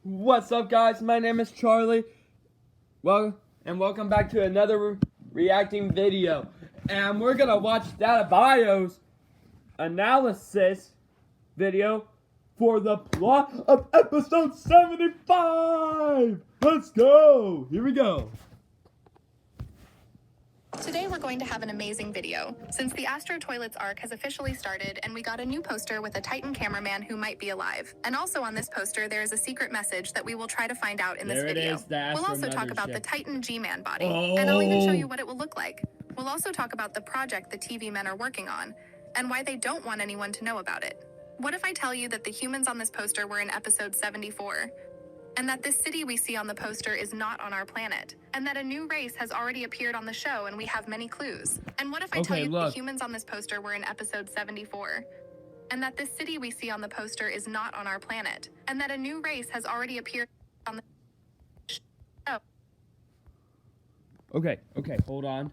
What's up, guys? My name is Charlie. Welcome back to another reacting video. And we're gonna watch Data Bio's analysis video for the plot of episode 75. Let's go. Here we go. Today we're going to have an amazing video, since the Astro Toilets arc has officially started and we got a new poster with a Titan cameraman who might be alive. And also on this poster there is a secret message that we will try to find out in this video. We'll also talk about the Titan GMAN body, and I'll even show you what it will look like. We'll also talk about the project the TV men are working on, and why they don't want anyone to know about it. What if I tell you that the humans on this poster were in episode 74? And that this city we see on the poster is not on our planet, and that a new race has already appeared on the show and we have many clues. And what if I tell you the humans on this poster were in episode 74? And that this city we see on the poster is not on our planet, and that a new race has already appeared on the show. Okay, hold on.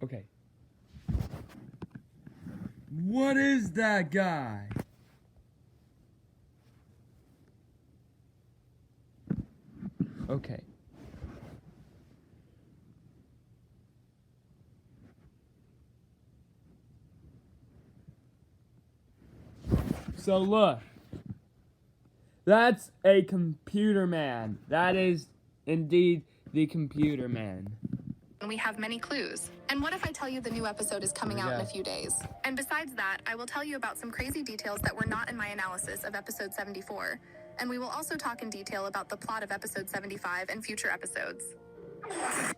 Okay. What is that guy? Okay. So look. That's a computer man. That is indeed the computer man. And we have many clues. And what if I tell you the new episode is coming out in a few days? And besides that, I will tell you about some crazy details that were not in my analysis of episode 74. And we will also talk in detail about the plot of episode 75 and future episodes.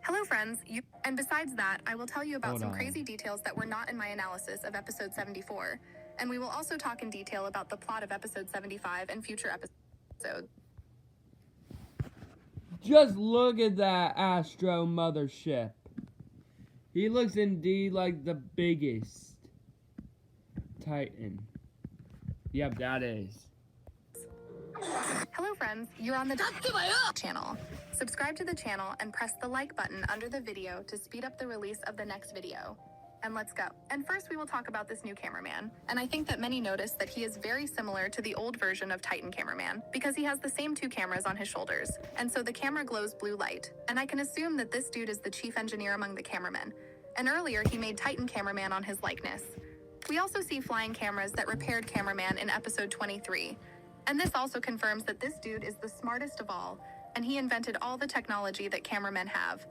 Hello friends, and besides that, I will tell you about some crazy details that were not in my analysis of episode 74. And we will also talk in detail about the plot of episode 75 and future episodes. Just look at that Astro mothership. He looks indeed like the biggest Titan. Yep, that is. Hello friends, you're on the channel. Subscribe to the channel and press the like button under the video to speed up the release of the next video. And let's go. And first we will talk about this new cameraman. And I think that many noticed that he is very similar to the old version of Titan cameraman, because he has the same two cameras on his shoulders. And so the camera glows blue light. And I can assume that this dude is the chief engineer among the cameramen. And earlier he made Titan cameraman on his likeness. We also see flying cameras that repaired cameraman in episode 23. And this also confirms that this dude is the smartest of all, and he invented all the technology that cameramen have.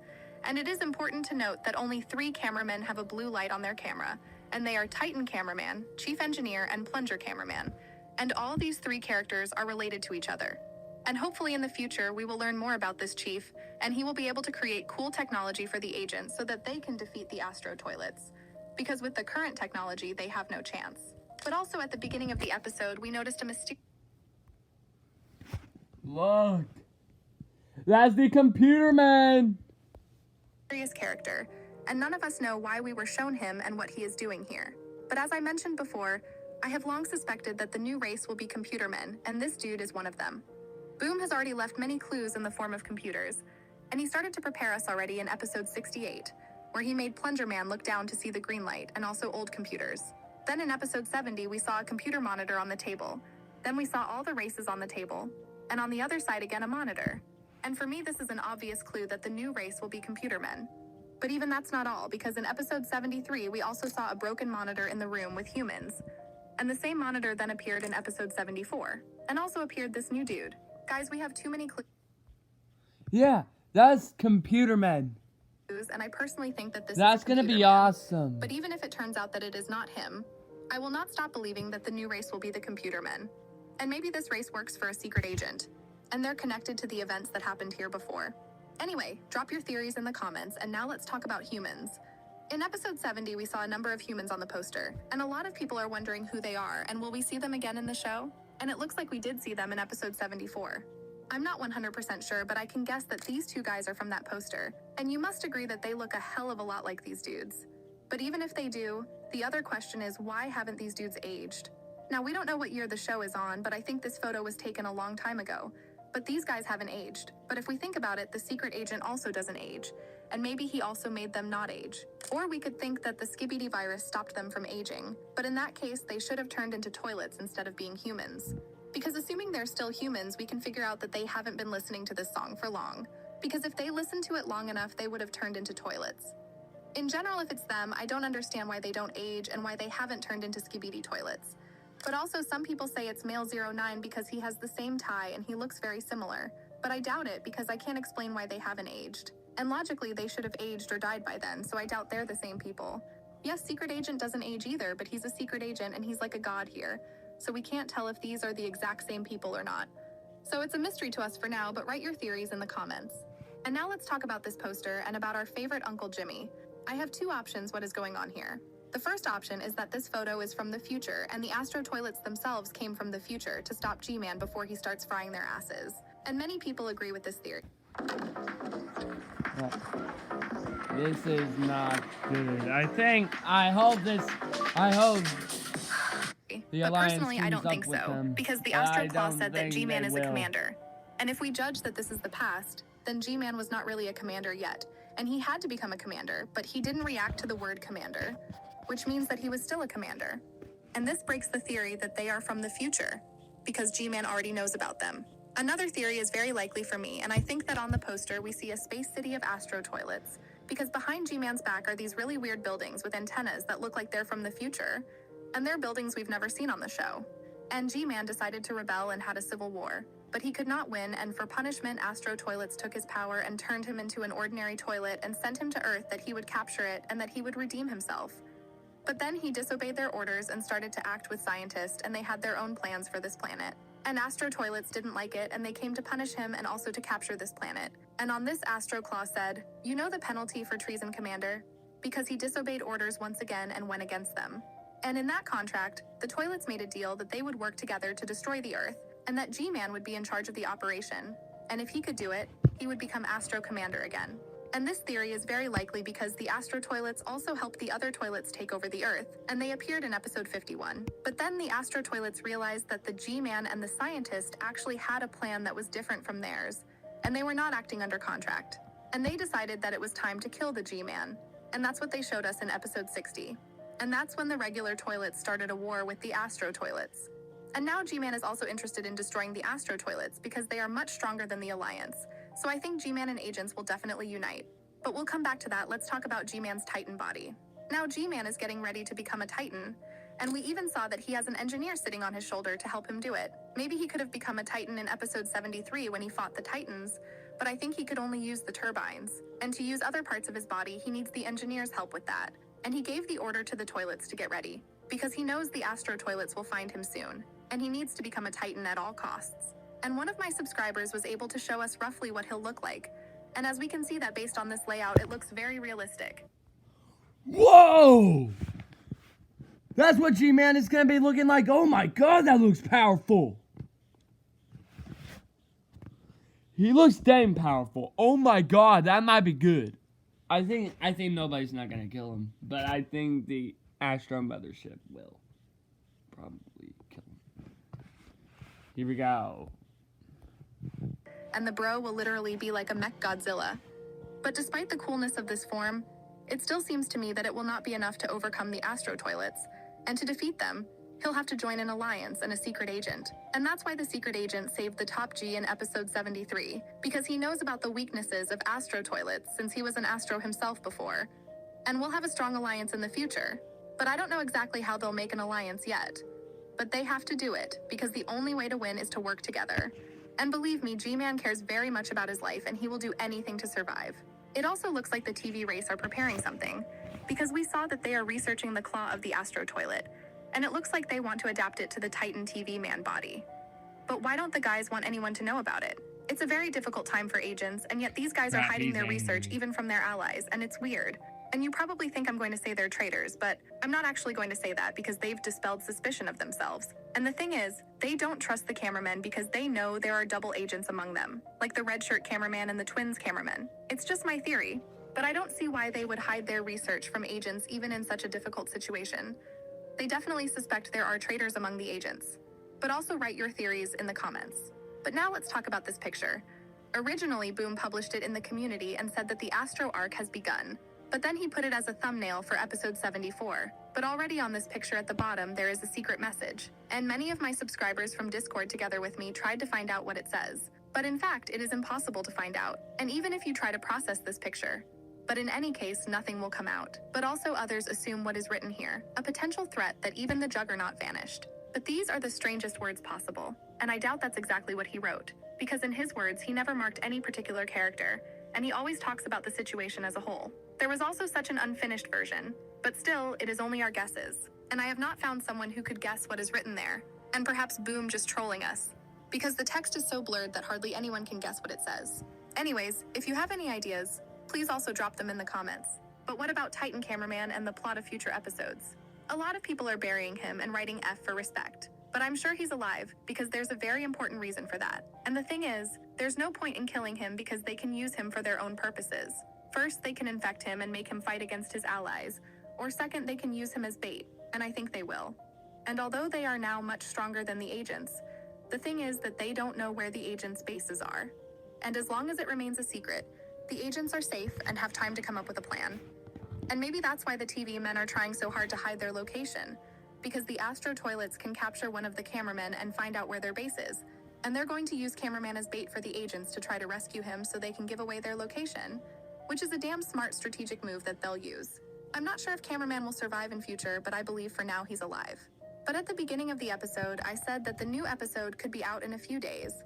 And it is important to note that only 3 cameramen have a blue light on their camera, and they are Titan cameraman, chief engineer, and plunger cameraman. And all these 3 characters are related to each other. And hopefully in the future we will learn more about this chief, and he will be able to create cool technology for the agents so that they can defeat the Astro Toilets. Because with the current technology, they have no chance. But also at the beginning of the episode, we noticed a mysterious... Look. That's the computer man. Character, and none of us know why we were shown him and what he is doing here. But as I mentioned before, I have long suspected that the new race will be computer men, and this dude is one of them. Boom has already left many clues in the form of computers, and he started to prepare us already in episode 68, where he made Plunger Man look down to see the green light and also old computers. Then in episode 70, we saw a computer monitor on the table. Then we saw all the races on the table, and on the other side again a monitor. And for me, this is an obvious clue that the new race will be computer men. But even that's not all, because in episode 73, we also saw a broken monitor in the room with humans. And the same monitor then appeared in episode 74, and also appeared this new dude. Guys, we have too many clues. Yeah, that's computer man. And I personally think that that's gonna be awesome. But even if it turns out that it is not him, I will not stop believing that the new race will be the computer men. And maybe this race works for a secret agent, and they're connected to the events that happened here before. Anyway, drop your theories in the comments, and now let's talk about humans. In episode 70, we saw a number of humans on the poster, and a lot of people are wondering who they are, and will we see them again in the show? And it looks like we did see them in episode 74. I'm not 100% sure, but I can guess that these 2 guys are from that poster, and you must agree that they look a hell of a lot like these dudes. But even if they do, the other question is, why haven't these dudes aged? Now, we don't know what year the show is on, but I think this photo was taken a long time ago. But these guys haven't aged. But if we think about it, the secret agent also doesn't age. and maybe he also made them not age. Or we could think that the Skibidi virus stopped them from aging, but in that case, they should have turned into toilets instead of being humans. Because assuming they're still humans, we can figure out that they haven't been listening to this song for long. Because if they listened to it long enough, they would have turned into toilets. In general, if it's them, I don't understand why they don't age and why they haven't turned into Skibidi toilets. But also, some people say it's male 09 because he has the same tie and he looks very similar. But I doubt it because I can't explain why they haven't aged. And logically, they should have aged or died by then, so I doubt they're the same people. Yes, Secret Agent doesn't age either, but he's a secret agent and he's like a god here. So we can't tell if these are the exact same people or not. So it's a mystery to us for now, but write your theories in the comments. And now let's talk about this poster and about our favorite Uncle Jimmy. I have two options what is going on here. The first option is that this photo is from the future and the Astro toilets themselves came from the future to stop G-Man before he starts frying their asses. And many people agree with this theory. This is not good. I hope the But Alliance personally, I don't teams think up with so, them. because the I Astro Claw don't said that think G-Man they is a will. commander. And if we judge that this is the past, then G-Man was not really a commander yet, and he had to become a commander, but he didn't react to the word commander, which means that he was still a commander. And this breaks the theory that they are from the future, because G-Man already knows about them. Another theory is very likely for me, and I think that on the poster we see a space city of Astro toilets, because behind G-Man's back are these really weird buildings with antennas that look like they're from the future, and they're buildings we've never seen on the show. And G-Man decided to rebel and had a civil war, but he could not win, and for punishment, Astro toilets took his power and turned him into an ordinary toilet and sent him to Earth that he would capture it and that he would redeem himself. But then he disobeyed their orders and started to act with scientists, and they had their own plans for this planet. And Astro toilets didn't like it, and they came to punish him and also to capture this planet. And on this, Astro Claw said, "You know the penalty for treason, Commander?" Because he disobeyed orders once again and went against them. And in that contract, the toilets made a deal that they would work together to destroy the Earth, and that G-Man would be in charge of the operation. And if he could do it, he would become Astro Commander again. And this theory is very likely because the Astro toilets also helped the other toilets take over the Earth, and they appeared in episode 51. But then the Astro toilets realized that the G-Man and the scientist actually had a plan that was different from theirs, and they were not acting under contract. And they decided that it was time to kill the G-Man, and that's what they showed us in episode 60. And that's when the regular toilets started a war with the Astro toilets. And now G-Man is also interested in destroying the Astro toilets because they are much stronger than the Alliance. So I think G-Man and Agents will definitely unite. But we'll come back to that. Let's talk about G-Man's Titan body. Now G-Man is getting ready to become a Titan, and we even saw that he has an engineer sitting on his shoulder to help him do it. Maybe he could have become a Titan in episode 73 when he fought the Titans, but I think he could only use the turbines. And to use other parts of his body, he needs the engineer's help with that. And he gave the order to the toilets to get ready, because he knows the Astro toilets will find him soon, and he needs to become a Titan at all costs. And one of my subscribers was able to show us roughly what he'll look like. And as we can see that based on this layout, it looks very realistic. Whoa! That's what G-Man is gonna be looking like. Oh my god, that looks powerful. He looks damn powerful. Oh my god, that might be good. I think nobody's not gonna kill him, but I think the Astro Mothership will probably kill him. Here we go. And the bro will literally be like a MECHAGODZILLA. But despite the coolness of this form, it still seems to me that it will not be enough to overcome the Astro toilets. And to defeat them, he'll have to join an alliance and a secret agent. And that's why the secret agent saved the top G in episode 73, because he knows about the weaknesses of Astro toilets since he was an Astro himself before. And we'll have a strong alliance in the future. But I don't know exactly how they'll make an alliance yet. But they have to do it, because the only way to win is to work together. And believe me, G-Man cares very much about his life and he will do anything to survive. It also looks like the TV race are preparing something, because we saw that they are researching the claw of the Astro toilet, and it looks like they want to adapt it to the Titan TV man body. But why don't the guys want anyone to know about it? It's a very difficult time for agents, and yet these guys are hiding their research even from their allies, and it's weird. And you probably think I'm going to say they're traitors, but I'm not actually going to say that because they've dispelled suspicion of themselves. And the thing is, they don't trust the cameramen because they know there are double agents among them, like the red shirt cameraman and the twins cameraman. It's just my theory, but I don't see why they would hide their research from agents even in such a difficult situation. They definitely suspect there are traitors among the agents. But also write your theories in the comments. But now let's talk about this picture. Originally, Boom published it in the community and said that the Astro arc has begun, but then he put it as a thumbnail for episode 74. But already on this picture at the bottom, there is a secret message, and many of my subscribers from Discord together with me tried to find out what it says. But in fact, it is impossible to find out, and even if you try to process this picture. But in any case, nothing will come out. But also others assume what is written here, a potential threat that even the Juggernaut vanished. But these are the strangest words possible, and I doubt that's exactly what he wrote, because in his words, he never marked any particular character, and he always talks about the situation as a whole. There was also such an unfinished version, but still, it is only our guesses, and I have not found someone who could guess what is written there, and perhaps Boom just trolling us, because the text is so blurred that hardly anyone can guess what it says. Anyways, if you have any ideas, please also drop them in the comments. But what about Titan Cameraman and the plot of future episodes? A lot of people are burying him and writing F for respect, but I'm sure he's alive because there's a very important reason for that. And the thing is, there's no point in killing him because they can use him for their own purposes. First, they can infect him and make him fight against his allies, or second, they can use him as bait, and I think they will. And although they are now much stronger than the agents, the thing is that they don't know where the agents' bases are. And as long as it remains a secret, the agents are safe and have time to come up with a plan. And maybe that's why the TV men are trying so hard to hide their location, because the Astro toilets can capture one of the cameramen and find out where their base is, and they're going to use cameraman as bait for the agents to try to rescue him so they can give away their location, which is a damn smart strategic move that they'll use. I'm not sure if cameraman will survive in future, but I believe for now he's alive. But at the beginning of the episode, I said that the new episode could be out in a few days,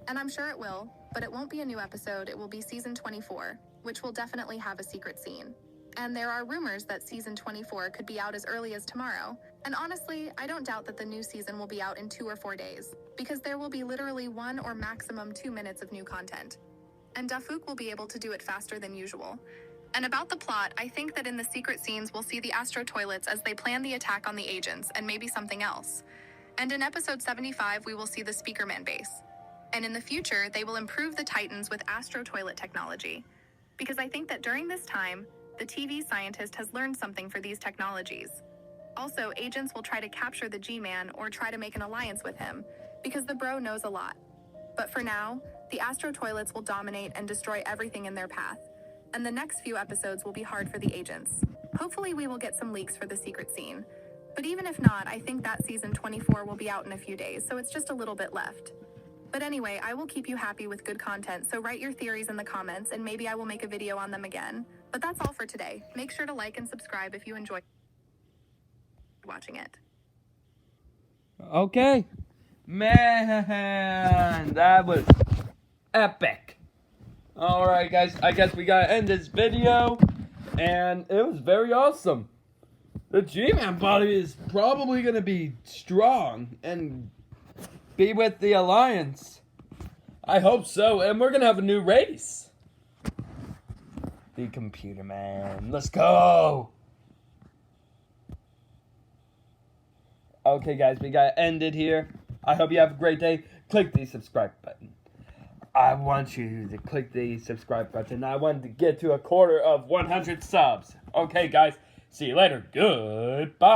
and I'm sure it will, but it won't be a new episode, it will be season 24, which will definitely have a secret scene. And there are rumors that season 24 could be out as early as tomorrow, and honestly, I don't doubt that the new season will be out in 2 or 4 days, because there will be literally 1 or maximum 2 minutes of new content. And Dafuk will be able to do it faster than usual. And about the plot, I think that in the secret scenes we'll see the Astro toilets as they plan the attack on the agents, and maybe something else. And in episode 75 we will see the Speakerman base. And in the future, they will improve the Titans with Astro toilet technology. Because I think that during this time, the TV scientist has learned something for these technologies. Also, agents will try to capture the G-Man or try to make an alliance with him, because the bro knows a lot. But for now, the Astro toilets will dominate and destroy everything in their path, and the next few episodes will be hard for the agents. Hopefully we will get some leaks for the secret scene. But even if not, I think that season 24 will be out in a few days, so it's just a little bit left. But anyway, I will keep you happy with good content, so write your theories in the comments and maybe I will make a video on them again. But that's all for today. Make sure to like and subscribe if you enjoy watching it. Okay. Man, that was epic. Alright guys, I guess we gotta end this video. And it was very awesome. The G-Man body is probably gonna be strong and be with the Alliance. I hope so, and we're gonna have a new race. The Computer Man. Let's go! Okay guys, we gotta end it here. I hope you have a great day. Click the subscribe button. I want you to click the subscribe button. I want to get to 1/4 of 100 subs. Okay guys, see you later. Goodbye.